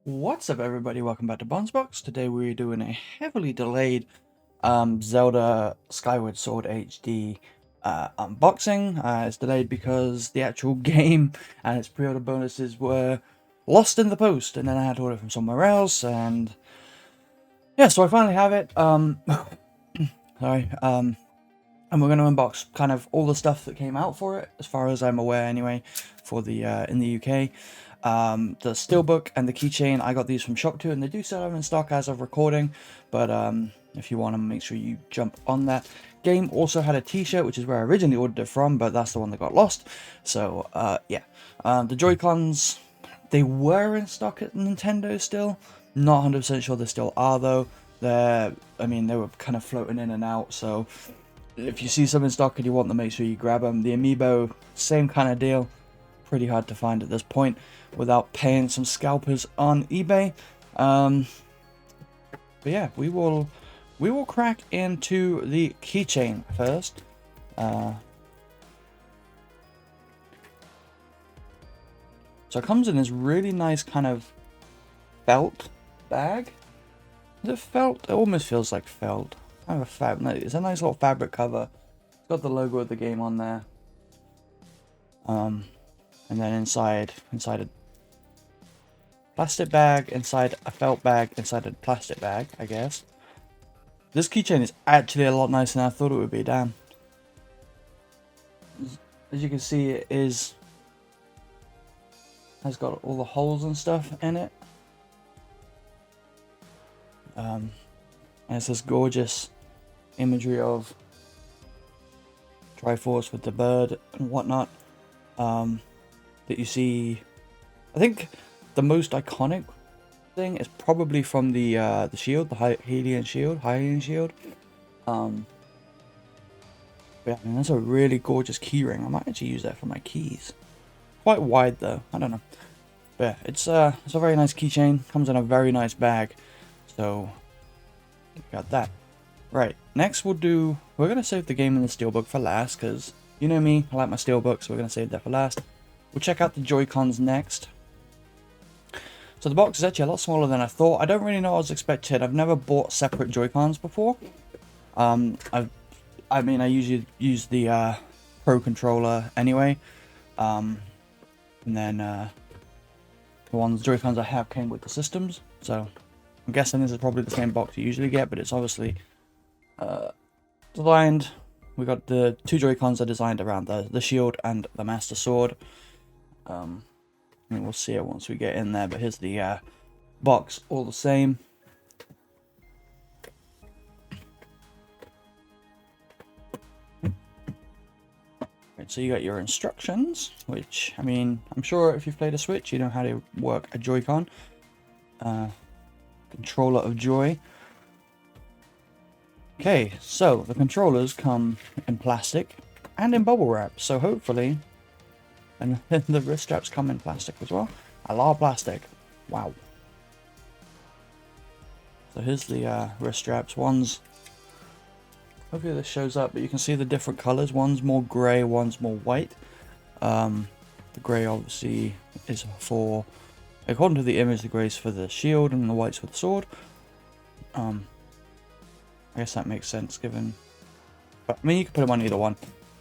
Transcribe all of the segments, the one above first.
What's up, everybody? Welcome back to Box. Today we're doing a heavily delayed Zelda Skyward Sword HD unboxing. It's delayed because the actual game and its pre-order bonuses were lost in the post, and then I had to order from somewhere else, and yeah, so I finally have it. Sorry. And we're going to unbox kind of all the stuff that came out for it, as far as I'm aware anyway, for the in the UK. The Steelbook and the Keychain, I got these from Shop2, and they do sell them in stock as of recording, but if you want them, make sure you jump on that. Game also had a t-shirt, which is where I originally ordered it from, but that's the one that got lost, so yeah. The Joy-Cons, they were in stock at Nintendo still, not 100% sure they still are though. I mean, they were kind of floating in and out, so if you see some in stock and you want them, make sure you grab them. The Amiibo, same kind of deal. Pretty hard to find at this point without paying some scalpers on eBay. But yeah, we will crack into the keychain first. So it comes in this really nice kind of felt bag. Is it felt? It almost feels like felt. Kind of a no, it's a nice little fabric cover. It's got the logo of the game on there. And then inside a plastic bag, inside a felt bag, inside a plastic bag, I guess. This keychain is actually a lot nicer than I thought it would be, damn. As you can see, it has got all the holes and stuff in it. And it's this gorgeous imagery of Triforce with the bird and whatnot. That you see. I think the most iconic thing is probably from the shield, the Hylian shield. But yeah, I mean, that's a really gorgeous keyring. I might actually use that for my keys. Quite wide though, I don't know. But yeah, it's a very nice keychain. Comes in a very nice bag. So got that. Right, next we're gonna save the game in the Steelbook for last, because you know me, I like my Steelbook, so we're gonna save that for last. We'll check out the Joy-Cons next. So the box is actually a lot smaller than I thought. I don't really know what I was expecting. I've never bought separate Joy-Cons before. I mean, I usually use the Pro controller anyway. And then the Joy-Cons I have came with the systems. So I'm guessing this is probably the same box you usually get, but it's obviously designed. We got the two Joy-Cons are designed around the shield and the Master Sword. I mean, we'll see it once we get in there, but here's the box all the same. Right, so you got your instructions, which, I mean, I'm sure if you've played a Switch, you know how to work a Joy-Con. Controller of Joy. Okay, so the controllers come in plastic and in bubble wrap, so hopefully, and the wrist straps come in plastic as well. A lot of plastic. Wow. So here's the wrist straps. Hopefully this shows up, but you can see the different colors. One's more grey, one's more white. The grey obviously is for, according to the image, the grey's for the shield and the white's for the sword. I guess that makes sense given, but I mean, you can put them on either one,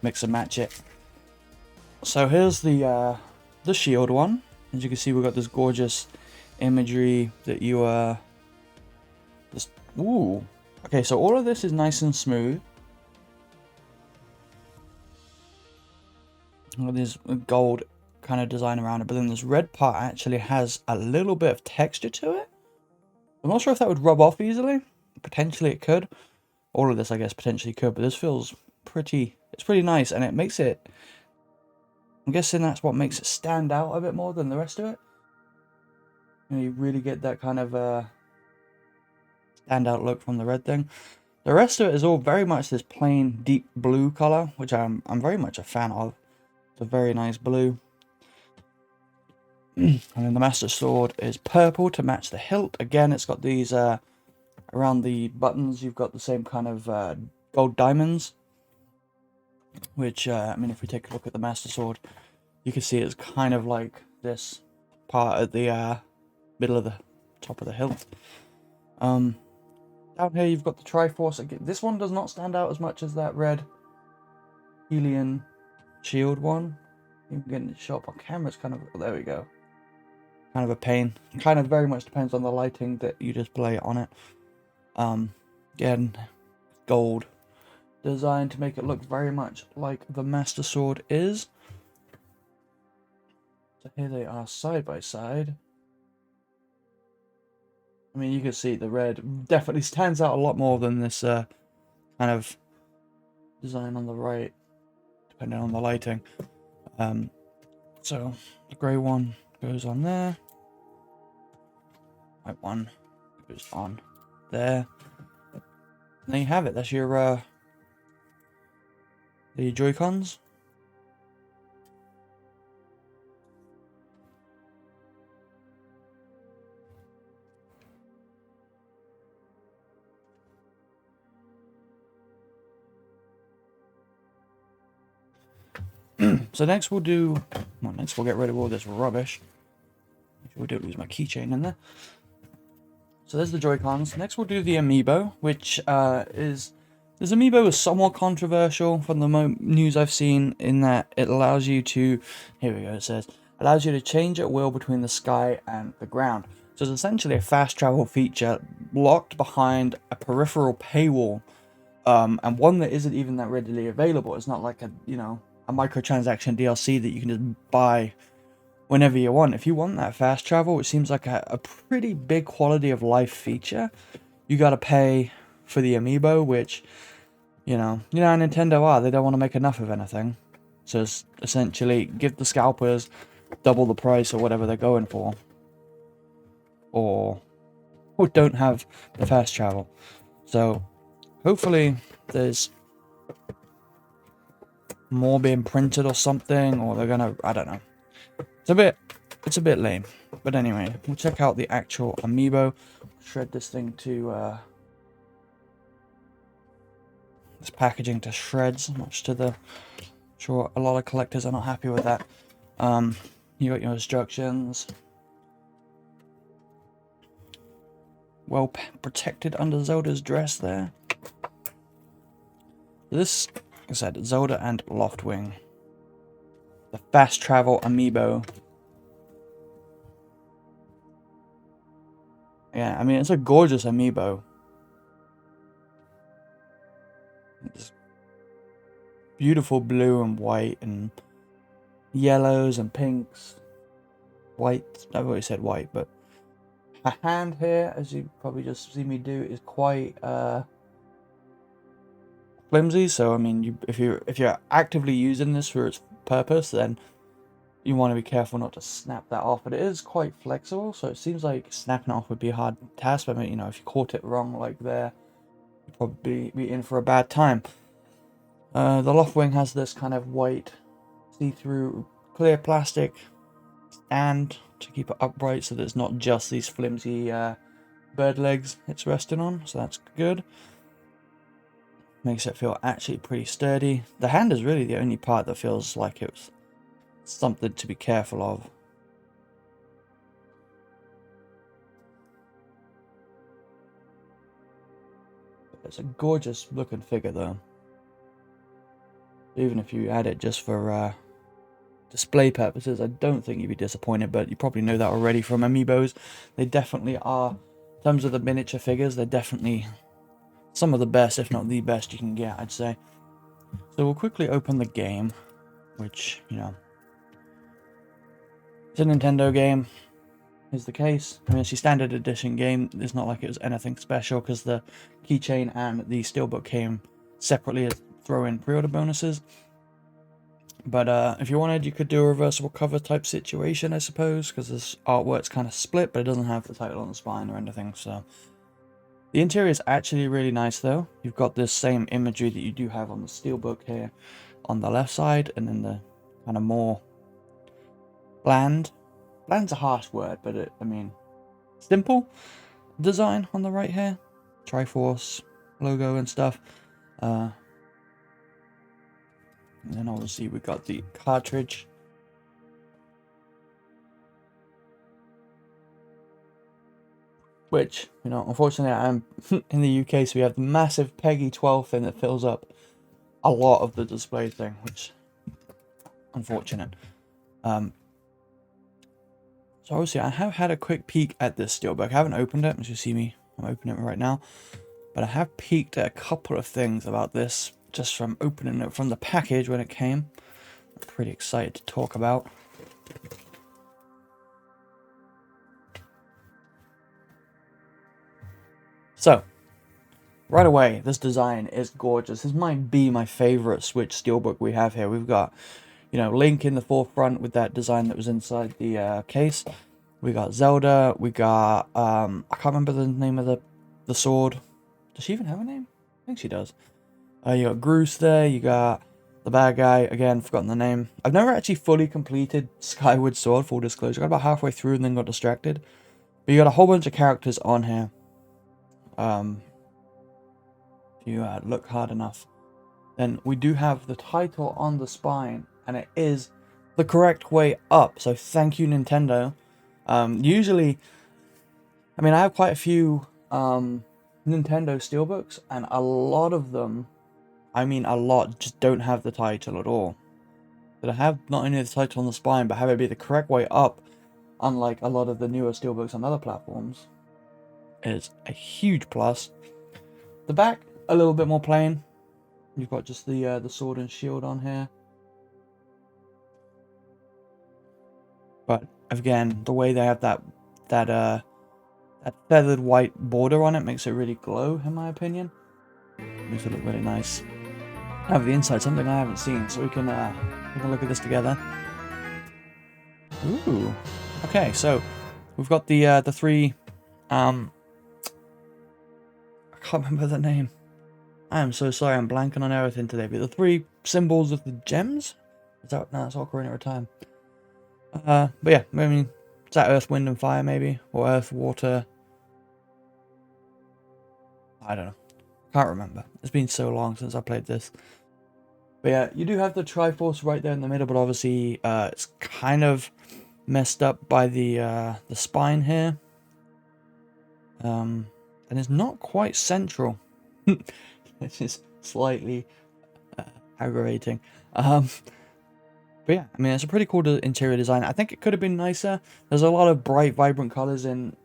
mix and match it. So here's the shield one. As you can see, we've got this gorgeous imagery that you just, ooh. Okay, so all of this is nice and smooth. There's a gold kind of design around it, but then this red part actually has a little bit of texture to it. I'm not sure if that would rub off easily. Potentially it could. All of this, I guess, potentially could, but this feels pretty, it's pretty nice, and it makes it, I'm guessing that's what makes it stand out a bit more than the rest of it. You really get that kind of standout look from the red thing. The rest of it is all very much this plain deep blue color, which I'm very much a fan of. It's a very nice blue. And then the Master Sword is purple to match the hilt. Again, it's got these around the buttons, you've got the same kind of gold diamonds. Which, I mean, if we take a look at the Master Sword, you can see it's kind of like this part at the middle of the top of the hilt. Down here you've got the Triforce. Again, this one does not stand out as much as that red Hylian shield one. Even getting it shot on camera, it's kind of, there we go. Kind of a pain. Kind of very much depends on the lighting that you display on it. Again, gold designed to make it look very much like the Master Sword is. So here they are side by side. I mean, you can see the red definitely stands out a lot more than this kind of design on the right, depending on the lighting. So the grey one goes on there. White one goes on there. And there you have it. That's your the Joy-Cons. So next we'll do, well, next we'll get rid of all this rubbish. We don't lose my keychain in there. So there's the Joy-Cons. Next we'll do the Amiibo, which is, this Amiibo is somewhat controversial from the news I've seen, in that it allows you to, here we go, it says, allows you to change at will between the sky and the ground. So it's essentially a fast travel feature locked behind a peripheral paywall, and one that isn't even that readily available. It's not like a, you know, a microtransaction DLC that you can just buy whenever you want. If you want that fast travel, it seems like a pretty big quality of life feature, you gotta pay for the Amiibo, which, you know how Nintendo are, they don't want to make enough of anything. So it's essentially give the scalpers double the price or whatever they're going for. Or don't have the fast travel. So hopefully there's more being printed or something, or they're gonna, I don't know. It's a bit lame. But anyway, we'll check out the actual Amiibo. Shred this thing to this packaging to shreds, much to the, sure a lot of collectors are not happy with that. You got your instructions. Well protected under Zelda's dress there. This, like I said, Zelda and Loftwing. The fast travel Amiibo. Yeah, I mean, it's a gorgeous Amiibo. It's beautiful blue and white and yellows and pinks. White, I've already said white, but a hand here, as you probably just see me do, is quite flimsy. So I mean, if you're actively using this for its purpose, then you want to be careful not to snap that off. But it is quite flexible, so it seems like snapping it off would be a hard task. But I mean, you know, if you caught it wrong like there, you'd probably be in for a bad time. The Loftwing has this kind of white, see-through, clear plastic stand to keep it upright, so that it's not just these flimsy bird legs it's resting on. So that's good. Makes it feel actually pretty sturdy. The hand is really the only part that feels like it's something to be careful of. It's a gorgeous looking figure though. Even if you add it just for display purposes, I don't think you'd be disappointed, but you probably know that already from Amiibos. They definitely are, in terms of the miniature figures, they're definitely some of the best, if not the best you can get, I'd say. So we'll quickly open the game, which, you know, it's a Nintendo game, is the case. I mean, it's a standard edition game. It's not like it was anything special, because the keychain and the steelbook came separately as throw-in pre-order bonuses. But if you wanted, you could do a reversible cover type situation, I suppose, because this artwork's kind of split, but it doesn't have the title on the spine or anything. So the interior is actually really nice, though. You've got this same imagery that you do have on the steelbook here on the left side, and then the kind of more bland's a harsh word, but I mean, simple design on the right here. Triforce logo and stuff. And then obviously we got the cartridge. which, you know, unfortunately I'm in the UK, so we have the massive PEGI 12 thing that fills up a lot of the display thing, which unfortunate. So obviously I have had a quick peek at this Steelbook. I haven't opened it, as you see me, I'm opening it right now. But I have peeked at a couple of things about this, just from opening it from the package when it came. I'm pretty excited to talk about. So, right away, this design is gorgeous. This might be my favorite Switch Steelbook we have here. We've got, you know, Link in the forefront with that design that was inside the case. We got Zelda. We got, I can't remember the name of the sword. Does she even have a name? I think she does. You got Groose there. You got the bad guy. Again, forgotten the name. I've never actually fully completed Skyward Sword, full disclosure. I got about halfway through and then got distracted. But you got a whole bunch of characters on here. If you look hard enough. Then we do have the title on the spine. And it is the correct way up. So thank you, Nintendo. Usually, I mean, I have quite a few Nintendo Steelbooks, and a lot of them, I mean a lot, just don't have the title at all. But I have not only the title on the spine, but have it be the correct way up, unlike a lot of the newer Steelbooks on other platforms, is a huge plus. The back, a little bit more plain. You've got just the sword and shield on here. But again, the way they have that feathered white border on it makes it really glow, in my opinion. Makes it look really nice. I have the inside, something I haven't seen, so we can look at this together. Ooh. Okay, so we've got the three. I can't remember the name. I am so sorry, I'm blanking on everything today. But the three symbols of the gems. Is that no? It's Ocarina of Time. But yeah, I mean, is that Earth, Wind, and Fire maybe, or Earth, Water? I don't know. Can't remember. It's been so long since I played this. But yeah, you do have the Triforce right there in the middle, but obviously it's kind of messed up by the spine here. And it's not quite central. Which is slightly aggravating. But yeah, I mean, it's a pretty cool interior design. I think it could have been nicer. There's a lot of bright, vibrant colors in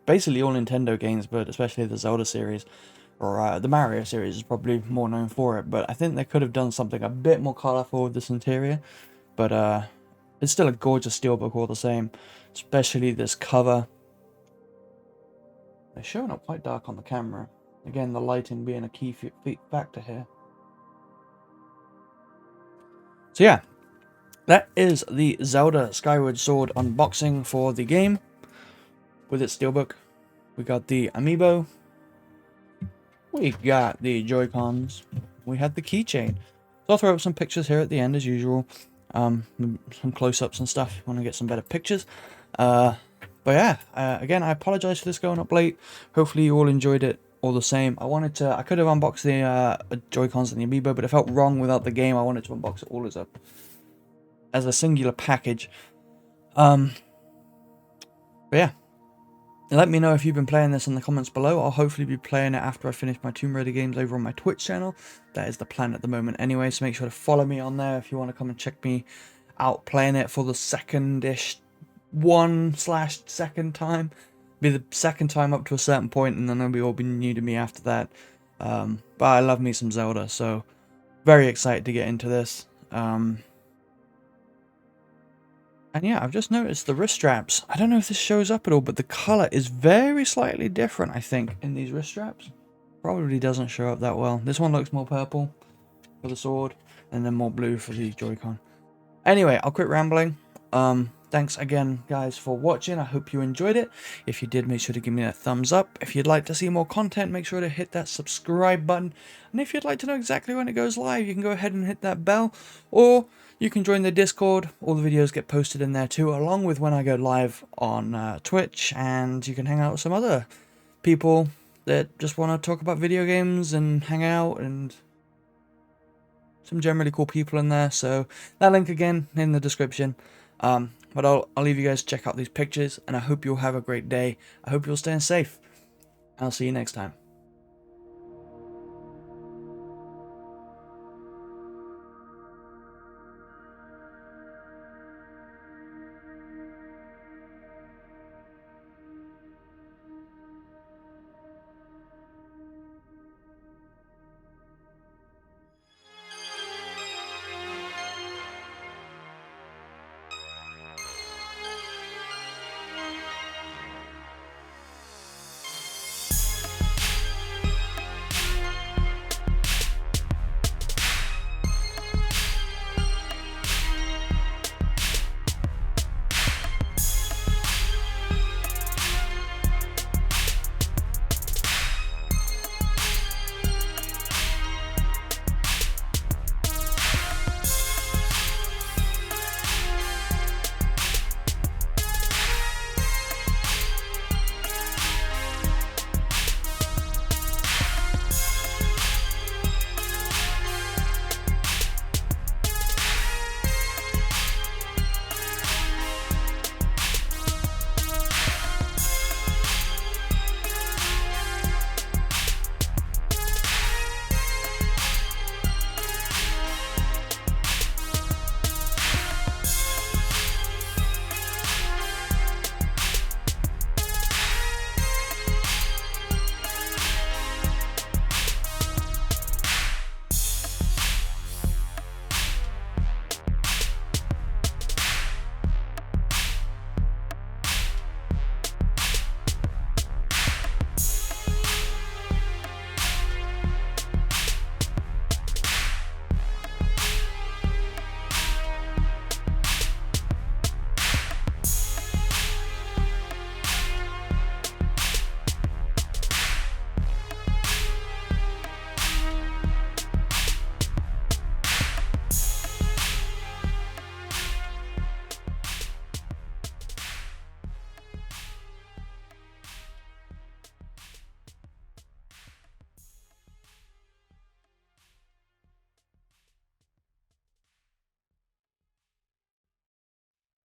basically all Nintendo games, but especially the Zelda series. Or the Mario series is probably more known for it. But I think they could have done something a bit more colorful with this interior. But it's still a gorgeous Steelbook all the same. Especially this cover. They're showing up quite dark on the camera. Again, the lighting being a key factor here. So yeah. That is the Zelda Skyward Sword unboxing for the game with its Steelbook. We got the Amiibo. We got the Joy-Cons. We had the keychain. So I'll throw up some pictures here at the end as usual. Some close-ups and stuff if you want to get some better pictures. But yeah, again, I apologize for this going up late. Hopefully you all enjoyed it all the same. I could have unboxed the Joy-Cons and the Amiibo, but it felt wrong without the game. I wanted to unbox it all as a singular package. But yeah, let me know if you've been playing this in the comments below. I'll hopefully be playing it after I finish my Tomb Raider games over on my Twitch channel. That is the plan at the moment anyway, so make sure to follow me on there if you want to come and check me out playing it for the second-ish 1/2 time. Be the second time up to a certain point, and then it'll all be new to me after that. But I love me some Zelda, so very excited to get into this. And yeah, I've just noticed the wrist straps. I don't know if this shows up at all, but the color is very slightly different, I think, in these wrist straps. Probably doesn't show up that well. This one looks more purple for the sword, and then more blue for the Joy-Con. Anyway, I'll quit rambling. Thanks again, guys, for watching. I hope you enjoyed it. If you did, make sure to give me a thumbs up. If you'd like to see more content, make sure to hit that subscribe button. And if you'd like to know exactly when it goes live, you can go ahead and hit that bell. Or you can join the Discord. All the videos get posted in there too, along with when I go live on Twitch. And you can hang out with some other people that just want to talk about video games and hang out, and some generally cool people in there. So that link again in the description. But I'll leave you guys to check out these pictures, and I hope you'll have a great day. I hope you're staying safe. I'll see you next time.